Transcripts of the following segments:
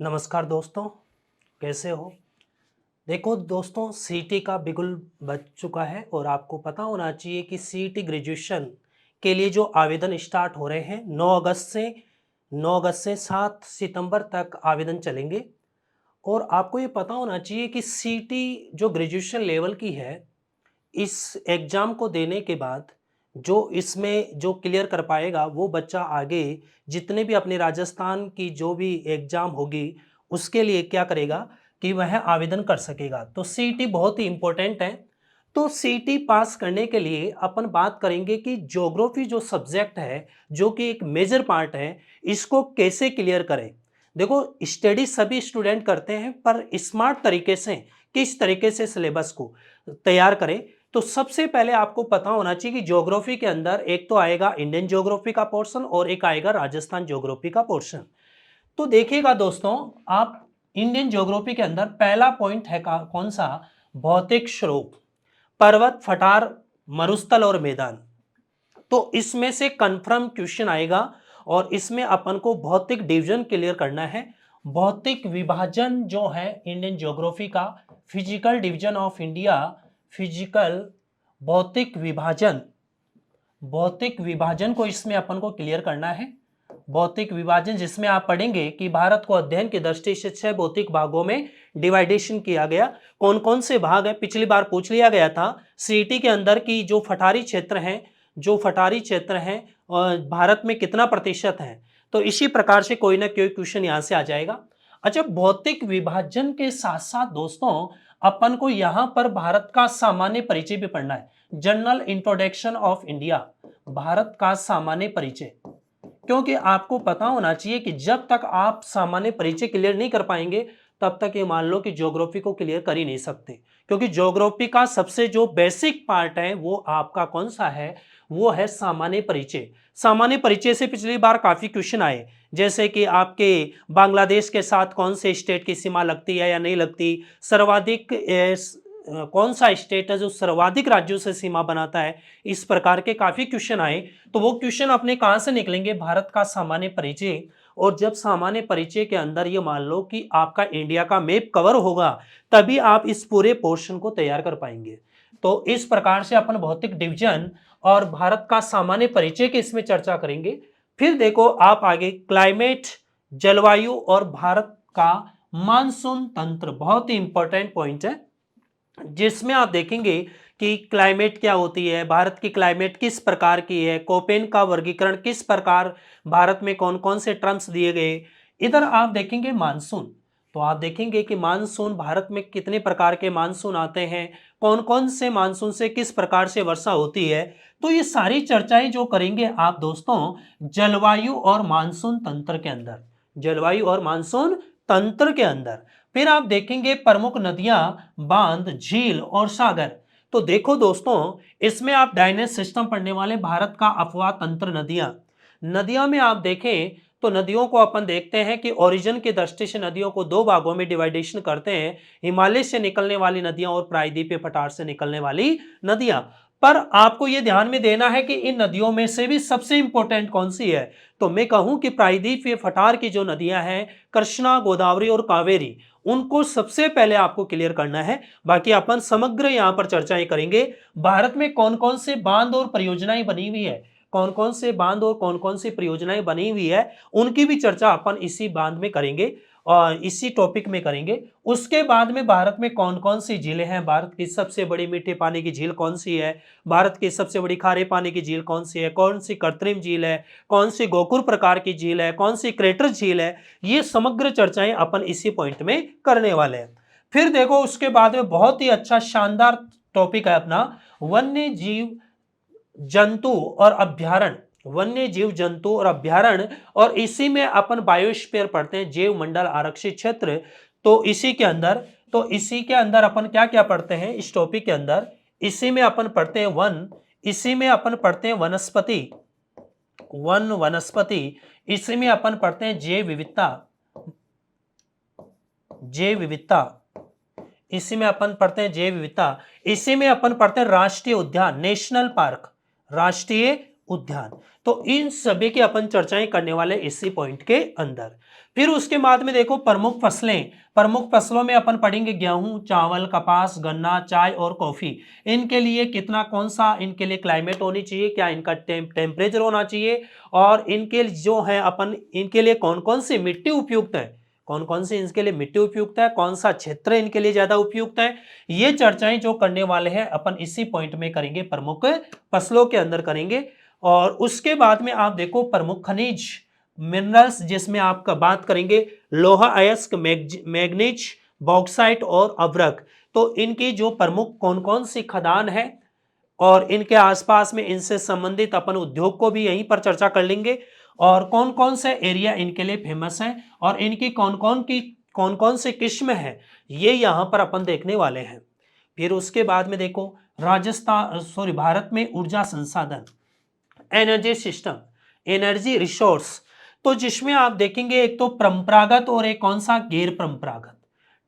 नमस्कार दोस्तों, कैसे हो? देखो दोस्तों, सीईटी का बिगुल बज चुका है और आपको पता होना चाहिए कि सीईटी ग्रेजुएशन के लिए जो आवेदन स्टार्ट हो रहे हैं 9 अगस्त से 7 सितंबर तक आवेदन चलेंगे। और आपको ये पता होना चाहिए कि सीईटी जो ग्रेजुएशन लेवल की है, इस एग्ज़ाम को देने के बाद जो इसमें जो क्लियर कर पाएगा वो बच्चा आगे जितने भी अपने राजस्थान की जो भी एग्ज़ाम होगी उसके लिए क्या करेगा कि वह आवेदन कर सकेगा। तो सीईटी बहुत ही इम्पोर्टेंट है। तो सीईटी पास करने के लिए अपन बात करेंगे कि ज्योग्राफी जो सब्जेक्ट है, जो कि एक मेजर पार्ट है, इसको कैसे क्लियर करें। देखो, स्टडी सभी स्टूडेंट करते हैं पर स्मार्ट तरीके से किस तरीके से सिलेबस को तैयार करें। तो सबसे पहले आपको पता होना चाहिए कि ज्योग्राफी के अंदर एक तो आएगा इंडियन ज्योग्राफी का पोर्शन और एक आएगा राजस्थान ज्योग्राफी का पोर्शन। तो देखिएगा दोस्तों, आप इंडियन ज्योग्राफी के अंदर पहला पॉइंट है कौन सा? भौतिक स्वरूप, पर्वत, पठार, मरुस्थल और मैदान। तो इसमें से कंफर्म क्वेश्चन आएगा और इसमें अपन को भौतिक डिवीजन क्लियर करना है। भौतिक विभाजन जो है इंडियन ज्योग्राफी का, physical division of India, physical भौतिक विभाजन, भौतिक विभाजन को इसमें अपन को क्लियर करना है। भौतिक विभाजन जिसमें आप पढ़ेंगे कि भारत को अध्ययन की दृष्टि से 6 भौतिक भागों में डिवाइडेशन किया गया। कौन कौन से भाग है? पिछली बार पूछ लिया गया था सीईटी के अंदर की जो पठारी क्षेत्र हैं, जो पठारी क्षेत्र हैं और भारत में कितना प्रतिशत है। तो इसी प्रकार से कोई ना कोई क्वेश्चन यहां से आ जाएगा। अच्छा, भौतिक विभाजन के साथ साथ दोस्तों अपन को यहां पर भारत का सामान्य परिचय भी पढ़ना है। General introduction of India, Bharat का सामान्य परिचय। क्योंकि आपको पता होना चाहिए कि जब तक आप सामान्य परिचय क्लियर नहीं कर पाएंगे तब तक ये मान लो कि ज्योग्राफी को क्लियर कर ही नहीं सकते। क्योंकि ज्योग्राफी का सबसे जो बेसिक पार्ट है वो आपका कौन सा है? वो है सामान्य परिचय। सामान्य परिचय से पिछली बार काफी क्वेश्चन आए, जैसे कि आपके बांग्लादेश के साथ कौन से स्टेट की सीमा लगती है या नहीं लगती, सर्वाधिक कौन सा स्टेट है जो सर्वाधिक राज्यों से सीमा बनाता है। इस प्रकार के काफी क्वेश्चन आए। तो वो क्वेश्चन अपने कहां से निकलेंगे? भारत का सामान्य परिचय। और जब सामान्य परिचय के अंदर ये मान लो कि आपका इंडिया का मैप कवर होगा तभी आप इस पूरे पोर्शन को तैयार कर पाएंगे। तो इस प्रकार से अपन भौतिक डिवीजन और भारत का सामान्य परिचय की इसमें चर्चा करेंगे। फिर देखो आप आगे क्लाइमेट, जलवायु और भारत का मानसून तंत्र, बहुत ही इंपॉर्टेंट पॉइंट है जिसमें आप देखेंगे कि क्लाइमेट क्या होती है, भारत की क्लाइमेट किस प्रकार की है, कोपेन का वर्गीकरण किस प्रकार, भारत में कौन कौन से टर्म्स दिए गए। इधर आप देखेंगे मानसून, तो आप देखेंगे कि मानसून भारत में कितने प्रकार के मानसून आते हैं, कौन कौन से मानसून से किस प्रकार से वर्षा होती है। तो ये सारी चर्चाएं जो करेंगे आप दोस्तों जलवायु और मानसून तंत्र के अंदर, जलवायु और मानसून तंत्र के अंदर। फिर आप देखेंगे प्रमुख नदियां, बांध, झील और सागर। तो देखो दोस्तों, इसमें आप डाइनेस सिस्टम पढ़ने वाले, भारत का अपवाह तंत्र, नदियां। नदियां में आप देखें तो नदियों को अपन देखते हैं कि ओरिजिन की दृष्टि से नदियों को दो भागों में डिवाइडेशन करते हैं, हिमालय से निकलने वाली नदियां और प्रायद्वीपीय पठार से निकलने वाली नदियां। पर आपको यह ध्यान में देना है कि इन नदियों में से भी सबसे इंपॉर्टेंट कौन सी है? तो मैं कहूं कि प्रायद्वीपीय पठार की जो नदियां हैं, कृष्णा, गोदावरी और कावेरी, उनको सबसे पहले आपको क्लियर करना है। बाकी अपन समग्र यहां पर चर्चाएं करेंगे। भारत में कौन कौन से बांध और परियोजनाएं बनी हुई है, कौन कौन से बांध और कौन कौन सी परियोजनाएं बनी हुई है, उनकी भी चर्चा अपन इसी बांध में करेंगे और इसी टॉपिक में करेंगे। उसके बाद में भारत में कौन कौन सी झीलें हैं, भारत की सबसे बड़ी मीठे पानी की झील कौन सी है, भारत की सबसे बड़ी खारे पानी की झील कौन सी है, कौन सी कृत्रिम झील है, कौन सी गोकुर प्रकार की झील है, कौन सी क्रेटर झील है, ये समग्र चर्चाएं अपन इसी पॉइंट में करने वाले हैं। फिर देखो उसके बाद में बहुत ही अच्छा शानदार टॉपिक है अपना वन्य जीव जंतु और अभ्यारण्य, वन्य जीव जंतु और अभ्यारण्य। और इसी में अपन बायोस्फीयर पढ़ते हैं, जैव मंडल आरक्षित क्षेत्र। तो इसी के अंदर, तो इसी के अंदर अपन क्या क्या पढ़ते हैं इस टॉपिक के अंदर? इसी में अपन पढ़ते हैं वन, इसी में अपन पढ़ते हैं वनस्पति, वन वनस्पति, इसी में अपन पढ़ते हैं जैव विविधता, जैव विविधता, इसी में अपन पढ़ते हैं जैव विविधता, इसी में अपन पढ़ते हैं राष्ट्रीय उद्यान, नेशनल पार्क, राष्ट्रीय उद्यान। तो इन सभी की अपन चर्चाएं करने वाले इसी पॉइंट के अंदर। फिर उसके बाद में देखो प्रमुख फसलें। प्रमुख फसलों में अपन पढ़ेंगे गेहूं, चावल, कपास, गन्ना, चाय और कॉफी। इनके लिए कितना, कौन सा इनके लिए क्लाइमेट होनी चाहिए, क्या इनका टेम्परेचर होना चाहिए, और इनके जो है अपन इनके लिए कौन कौन सी मिट्टी उपयुक्त है, कौन कौन सी इनके लिए मिट्टी उपयुक्त है, कौन सा क्षेत्र इनके लिए ज्यादा उपयुक्त है। ये चर्चाएं जो करने वाले हैं अपन इसी पॉइंट में करेंगे, प्रमुख फसलों के अंदर करेंगे। और उसके बाद में आप देखो प्रमुख खनिज मिनरल्स, जिसमें आपका बात करेंगे लोहा अयस्क, मैग्नीज, बॉक्साइट और अभ्रक। तो इनकी जो प्रमुख कौन कौन सी खदान है और इनके आसपास में इनसे संबंधित अपन उद्योग को भी यहीं पर चर्चा कर लेंगे, और कौन कौन से एरिया इनके लिए फेमस है और इनकी कौन कौन सी किस्म है, ये यहां पर अपन देखने वाले हैं। फिर उसके बाद में देखो भारत में ऊर्जा संसाधन, एनर्जी सिस्टम, एनर्जी रिसोर्स। तो जिसमें आप देखेंगे एक तो परंपरागत और एक कौन सा गैर परंपरागत,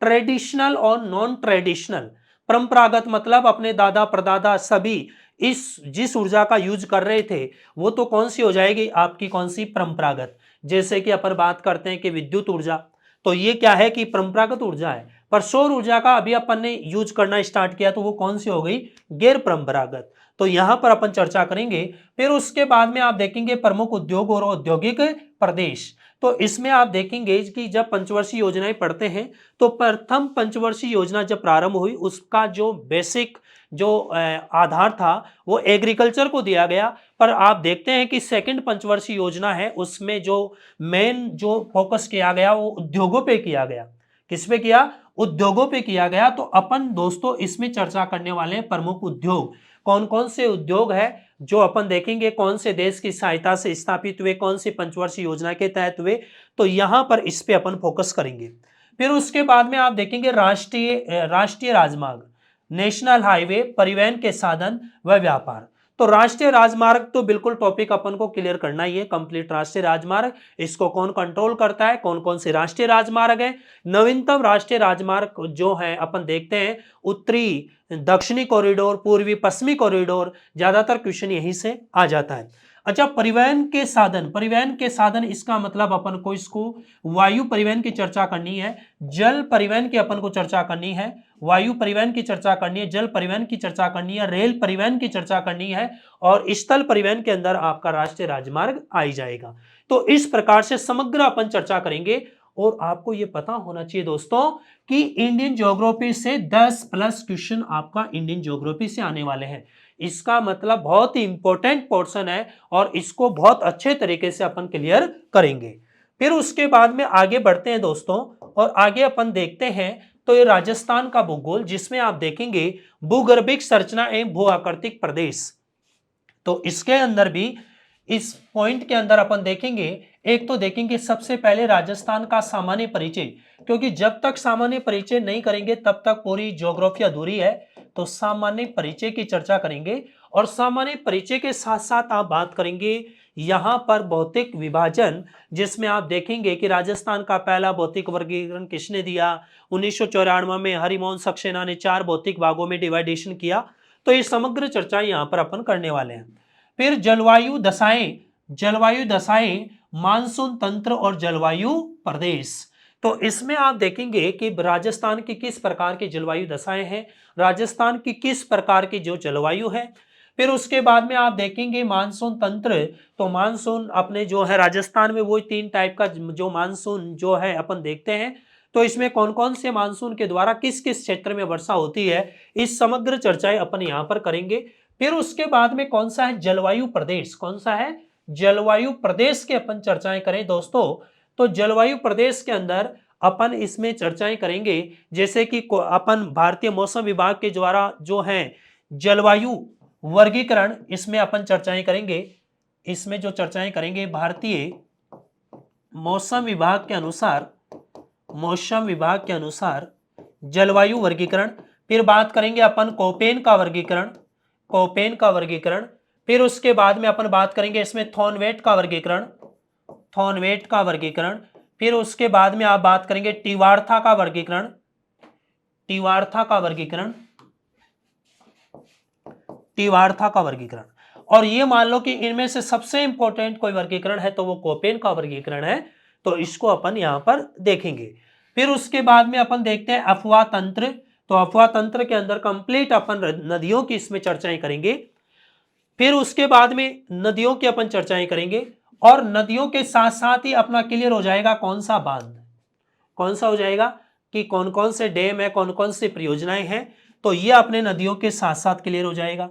ट्रेडिशनल और नॉन ट्रेडिशनल। परंपरागत मतलब अपने दादा परदादा सभी इस जिस ऊर्जा का यूज कर रहे थे वो तो कौन सी हो जाएगी आपकी, कौन सी, परंपरागत। जैसे कि अपन बात करते हैं कि विद्युत ऊर्जा, तो ये क्या है कि परंपरागत ऊर्जा है। पर सौर ऊर्जा का अभी अपन ने यूज करना स्टार्ट किया तो वो कौन सी हो गई, गैर परंपरागत। तो यहां पर अपन चर्चा करेंगे। फिर उसके बाद में आप देखेंगे प्रमुख उद्योग और औद्योगिक प्रदेश। तो इसमें आप देखेंगे कि जब पंचवर्षीय योजनाएं पढ़ते हैं तो प्रथम पंचवर्षीय योजना जब प्रारंभ हुई उसका जो बेसिक जो आधार था वो एग्रीकल्चर को दिया गया। पर आप देखते हैं कि सेकंड पंचवर्षीय योजना है उसमें जो मेन जो फोकस किया गया वो उद्योगों पे किया गया। किस पे किया, उद्योगों पे किया गया। तो अपन दोस्तों इसमें चर्चा करने वाले हैं प्रमुख उद्योग, कौन कौन से उद्योग है जो अपन देखेंगे, कौन से देश की सहायता से स्थापित हुए, कौन सी पंचवर्षीय योजना के तहत हुए। तो यहां पर इस पे अपन फोकस करेंगे। फिर उसके बाद में आप देखेंगे राष्ट्रीय राजमार्ग, नेशनल हाईवे, परिवहन के साधन व व्यापार। तो राष्ट्रीय राजमार्ग तो बिल्कुल टॉपिक अपन को क्लियर करना ही है, कंप्लीट राष्ट्रीय राजमार्ग, इसको कौन कंट्रोल करता है, कौन कौन से राष्ट्रीय राजमार्ग है। नवीनतम राष्ट्रीय राजमार्ग जो है अपन देखते हैं उत्तरी दक्षिणी कॉरिडोर, पूर्वी पश्चिमी कॉरिडोर, ज्यादातर क्वेश्चन यहीं से आ जाता है। अच्छा, परिवहन के साधन, परिवहन के साधन इसका मतलब अपन को इसको वायु परिवहन की चर्चा करनी है, जल परिवहन की अपन को चर्चा करनी है, वायु परिवहन की चर्चा करनी है, जल परिवहन की चर्चा करनी है, रेल परिवहन की चर्चा करनी है, और स्थल परिवहन के अंदर आपका राष्ट्रीय राजमार्ग आ ही जाएगा। तो इस प्रकार से समग्र अपन चर्चा करेंगे। और आपको यह पता होना चाहिए दोस्तों कि इंडियन ज्योग्राफी से 10 प्लस क्वेश्चन आपका इंडियन ज्योग्राफी से आने वाले हैं। इसका मतलब बहुत ही इंपॉर्टेंट पोर्शन है और इसको बहुत अच्छे तरीके से अपन क्लियर करेंगे। फिर उसके बाद में आगे बढ़ते हैं दोस्तों, और आगे अपन देखते हैं तो ये राजस्थान का भूगोल, जिसमें आप देखेंगे भूगर्भिक संरचना एवं भू आकृतिक प्रदेश। तो इसके अंदर भी इस पॉइंट के अंदर अपन देखेंगे, एक तो देखेंगे सबसे पहले राजस्थान का सामान्य परिचय, क्योंकि जब तक सामान्य परिचय नहीं करेंगे तब तक पूरी ज्योग्राफी अधूरी है। तो सामान्य परिचय की चर्चा करेंगे, और सामान्य परिचय के साथ साथ आप बात करेंगे यहां पर भौतिक विभाजन, जिसमें आप देखेंगे कि राजस्थान का पहला भौतिक वर्गीकरण किसने दिया, 1994 में हरिमोहन सक्सेना ने 4 भौतिक भागों में डिवाइडेशन किया। तो ये समग्र चर्चा यहां पर अपन करने वाले हैं। फिर जलवायु दशाएं, मानसून तंत्र और जलवायु प्रदेश। तो इसमें आप देखेंगे कि राजस्थान की किस प्रकार की जलवायु दशाएं हैं, राजस्थान की किस प्रकार की जो जलवायु है। फिर उसके बाद में आप देखेंगे मानसून तंत्र। तो मानसून अपने जो है राजस्थान में वो 3 टाइप का जो मानसून जो है अपन देखते हैं। तो इसमें कौन कौन से मानसून के द्वारा किस किस क्षेत्र में वर्षा होती है, इस समग्र चर्चाएं अपन यहां पर करेंगे। फिर उसके बाद में कौन सा है जलवायु प्रदेश, कौन सा है जलवायु प्रदेश के अपन चर्चाएं करें दोस्तों। तो जलवायु प्रदेश के अंदर अपन इसमें चर्चाएं करेंगे, जैसे कि अपन भारतीय मौसम विभाग के द्वारा जो है जलवायु वर्गीकरण, इसमें अपन चर्चाएं करेंगे। इसमें जो चर्चाएं करेंगे भारतीय मौसम विभाग के अनुसार जलवायु वर्गीकरण। फिर बात करेंगे अपन कोपेन का वर्गीकरण। फिर उसके बाद में अपन बात करेंगे इसमें थॉर्नवेट का वर्गीकरण। फिर उसके बाद में आप बात करेंगे टिवार्था का वर्गीकरण। और ये मान लो कि इनमें से सबसे इंपॉर्टेंट कोई वर्गीकरण है तो वो कोपेन का वर्गीकरण है, तो इसको अपन यहां पर देखेंगे। फिर उसके बाद में अपन देखते हैं अफवाह तंत्र। तो अफवाह तंत्र के अंदर कंप्लीट अपन नदियों की इसमें चर्चाएं करेंगे। फिर उसके बाद में नदियों की अपन चर्चाएं करेंगे और नदियों के साथ साथ ही अपना क्लियर हो जाएगा कौन सा बांध, कौन सा हो जाएगा कि कौन कौन से डैम है, कौन कौन सी परियोजनाएं हैं, तो ये अपने नदियों के साथ साथ क्लियर हो जाएगा।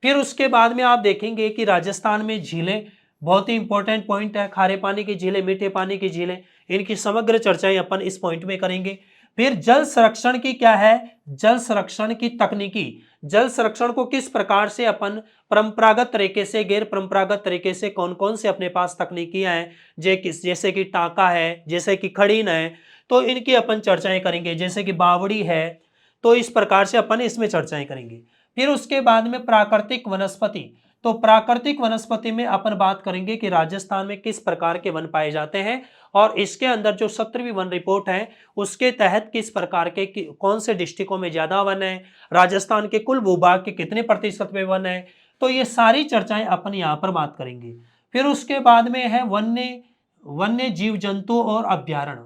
फिर उसके बाद में आप देखेंगे कि राजस्थान में झीलें बहुत ही इंपॉर्टेंट पॉइंट है, खारे पानी की झीलें, मीठे पानी की झीलें, इनकी समग्र चर्चाएं अपन इस पॉइंट में करेंगे। फिर जल संरक्षण की क्या है, जल संरक्षण की तकनीकी, जल संरक्षण को किस प्रकार से अपन परंपरागत तरीके से, गैर परंपरागत तरीके से कौन कौन से अपने पास तकनीकियां हैं, जैसे कि टाका है, जैसे कि खड़ीन है, तो इनकी अपन चर्चाएं करेंगे। जैसे कि बावड़ी है, तो इस प्रकार से अपन इसमें चर्चाएं करेंगे। फिर उसके बाद में प्राकृतिक वनस्पति, तो प्राकृतिक वनस्पति में अपन बात करेंगे कि राजस्थान में किस प्रकार के वन पाए जाते हैं और इसके अंदर जो 17वीं वन रिपोर्ट है उसके तहत किस प्रकार के कौन से डिस्ट्रिक्टों में ज्यादा वन है, राजस्थान के कुल भूभाग के कितने प्रतिशत में वन है, तो ये सारी चर्चाएं अपन यहाँ पर बात करेंगे। फिर उसके बाद में है वन्य वन्य जीव जंतु और अभ्यारण्य।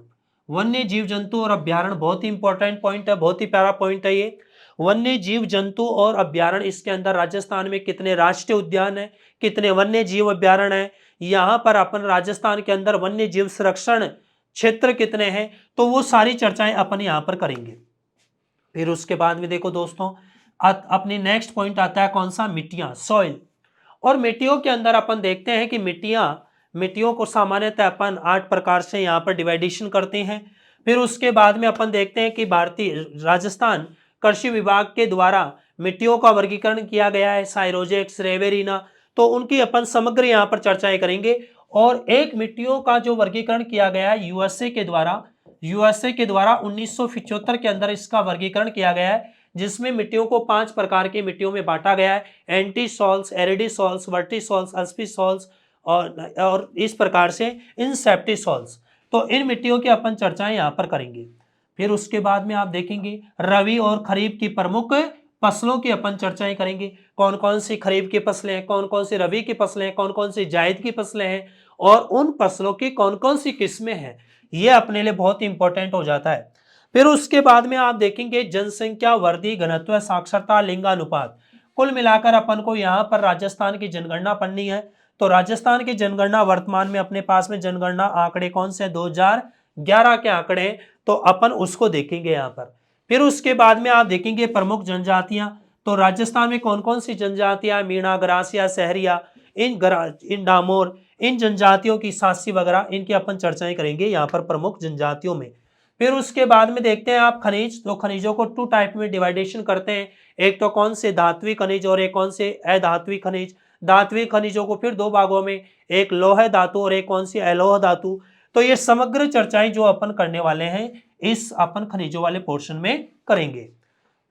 वन्य जीव जंतु और अभ्यारण्य बहुत ही इंपॉर्टेंट पॉइंट है, बहुत ही प्यारा पॉइंट है ये। वन्य जीव जंतु और अभ्यारण्य, इसके अंदर राजस्थान में कितने राष्ट्रीय उद्यान है, कितने वन्य जीव अभ्यारण्य है, यहाँ पर अपन राजस्थान के अंदर वन्य जीव संरक्षण क्षेत्र कितने हैं, तो वो सारी चर्चाएं अपन यहाँ पर करेंगे। फिर उसके बाद में देखो दोस्तों, अपनी नेक्स्ट पॉइंट आता है कौन सा, मिट्टियां, सॉइल। और मिट्टियों के अंदर अपन देखते हैं कि मिट्टियों को सामान्यतः अपन 8 प्रकार से यहाँ पर डिवाइडेशन करते हैं। फिर उसके बाद में अपन देखते हैं कि भारतीय राजस्थान कृषि विभाग के द्वारा मिट्टियों का वर्गीकरण किया गया है, साइरोजेक्स, रेवेरिना, तो उनकी अपन समग्र यहाँ पर चर्चाएं करेंगे। और एक मिट्टियों का जो वर्गीकरण किया गया है यूएसए के द्वारा 1975 के अंदर इसका वर्गीकरण किया गया है, जिसमें मिट्टियों को 5 प्रकार की मिट्टियों में बांटा गया है, एंटी सॉल्स, एरिडी सॉल्स, वर्टी सॉल्स, अल्स्पी सॉल्स और इस प्रकार से इंसेप्टी सॉल्स। तो इन मिट्टियों की अपन चर्चाएं यहाँ पर करेंगे। फिर उसके बाद में आप देखेंगे रबी और खरीफ की प्रमुख फसलों की अपन चर्चाएं करेंगे, कौन कौन सी खरीफ की फसलें हैं, कौन कौन सी रबी की फसलें हैं, कौन कौन सी जायद की फसलें हैं और उन फसलों की कौन कौन सी किस्में हैं, ये अपने लिए बहुत ही इंपॉर्टेंट हो जाता है। फिर उसके बाद में आप देखेंगे जनसंख्या वृद्धि, घनत्व, साक्षरता, लिंगानुपात। कुल मिलाकर अपन को यहाँ पर राजस्थान की जनगणना पढ़नी है। तो राजस्थान की जनगणना वर्तमान में अपने पास में जनगणना आंकड़े कौन से 2011 के आंकड़े, तो अपन उसको देखेंगे यहाँ पर। फिर उसके बाद में आप देखेंगे प्रमुख जनजातियां। तो राजस्थान में कौन कौन सी जनजातियां, मीणा, गरासिया, सहरिया, इन डामोर, इन जनजातियों की सासी वगैरह, इनकी अपन चर्चाएं करेंगे यहाँ पर प्रमुख जनजातियों में। फिर उसके बाद में देखते हैं आप खनिज। तो खनिजों को 2 टाइप में डिवाइडेशन करते हैं, एक तो कौन से धात्विक खनिज और एक कौन से अधात्विक खनिज। धात्विक खनिजों को फिर 2 भागों में, एक लौह धातु और एक कौन सी अलोह धातु। तो ये समग्र चर्चाएं जो अपन करने वाले हैं इस अपन खनिजों वाले पोर्शन में करेंगे।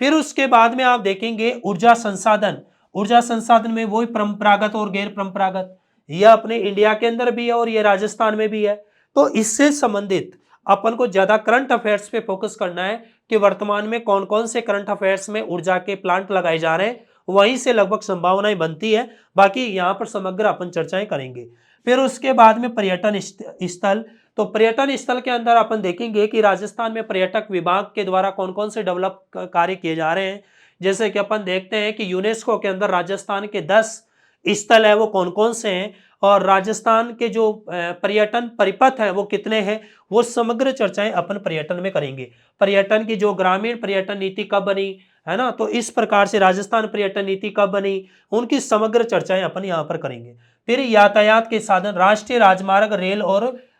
फिर उसके बाद में आप देखेंगे ऊर्जा संसाधन। ऊर्जा संसाधन में वही परंपरागत और गैर परंपरागत, यह अपने इंडिया के अंदर भी है और ये राजस्थान में भी है। तो इससे संबंधित अपन को ज्यादा करंट अफेयर्स पे फोकस करना है कि वर्तमान में कौन कौन से करंट अफेयर्स में ऊर्जा के प्लांट लगाए जा रहे हैं, वहीं से लगभग संभावनाएं बनती है। बाकी यहाँ पर समग्र अपन चर्चाएं करेंगे। फिर उसके बाद में पर्यटन स्थल। तो पर्यटन स्थल के अंदर अपन देखेंगे कि राजस्थान में पर्यटक विभाग के द्वारा कौन कौन से डेवलप कार्य किए जा रहे हैं। जैसे कि अपन देखते हैं कि यूनेस्को के अंदर राजस्थान के 10 स्थल है वो कौन कौन से हैं और राजस्थान के जो पर्यटन परिपथ है वो कितने हैं, वो समग्र चर्चाएं अपन पर्यटन में करेंगे। पर्यटन की जो ग्रामीण पर्यटन नीति कब बनी है ना, तो इस प्रकार से राजस्थान पर्यटन नीति कब बनी, उनकी समग्र चर्चाएं अपन यहाँ पर करेंगे। फिर यातायात के साधन, राष्ट्रीय राजमार्ग,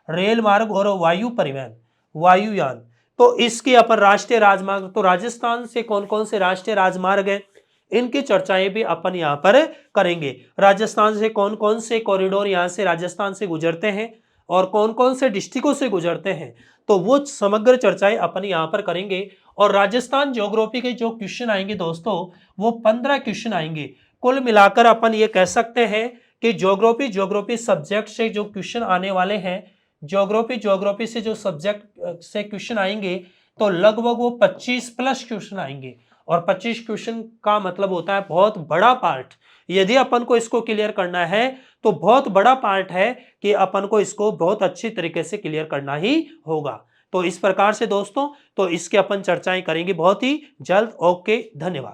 रेल मार्ग और वायु परिवहन, वायुयान। तो इसकी अपन राष्ट्रीय राजमार्ग, तो राजस्थान से कौन कौन से राष्ट्रीय राजमार्ग हैं, इनकी चर्चाएं भी अपन यहाँ पर करेंगे। राजस्थान से कौन कौन से कॉरिडोर यहाँ से राजस्थान से गुजरते हैं और कौन कौन से डिस्ट्रिक्टों से गुजरते हैं, तो वो समग्र चर्चाएं अपन यहाँ पर करेंगे। और राजस्थान ज्योग्राफी के जो क्वेश्चन आएंगे दोस्तों, वो 15 क्वेश्चन आएंगे। कुल मिलाकर अपन ये कह सकते हैं कि ज्योग्राफी सब्जेक्ट से जो क्वेश्चन आने वाले हैं, ज्योग्राफी से जो सब्जेक्ट से क्वेश्चन आएंगे, तो लगभग वो 25 प्लस क्वेश्चन आएंगे। और 25 क्वेश्चन का मतलब होता है बहुत बड़ा पार्ट। यदि अपन को इसको क्लियर करना है तो बहुत बड़ा पार्ट है कि अपन को इसको बहुत अच्छी तरीके से क्लियर करना ही होगा। तो इस प्रकार से दोस्तों, तो इसके अपन चर्चाएं करेंगे बहुत ही जल्द। ओके, धन्यवाद।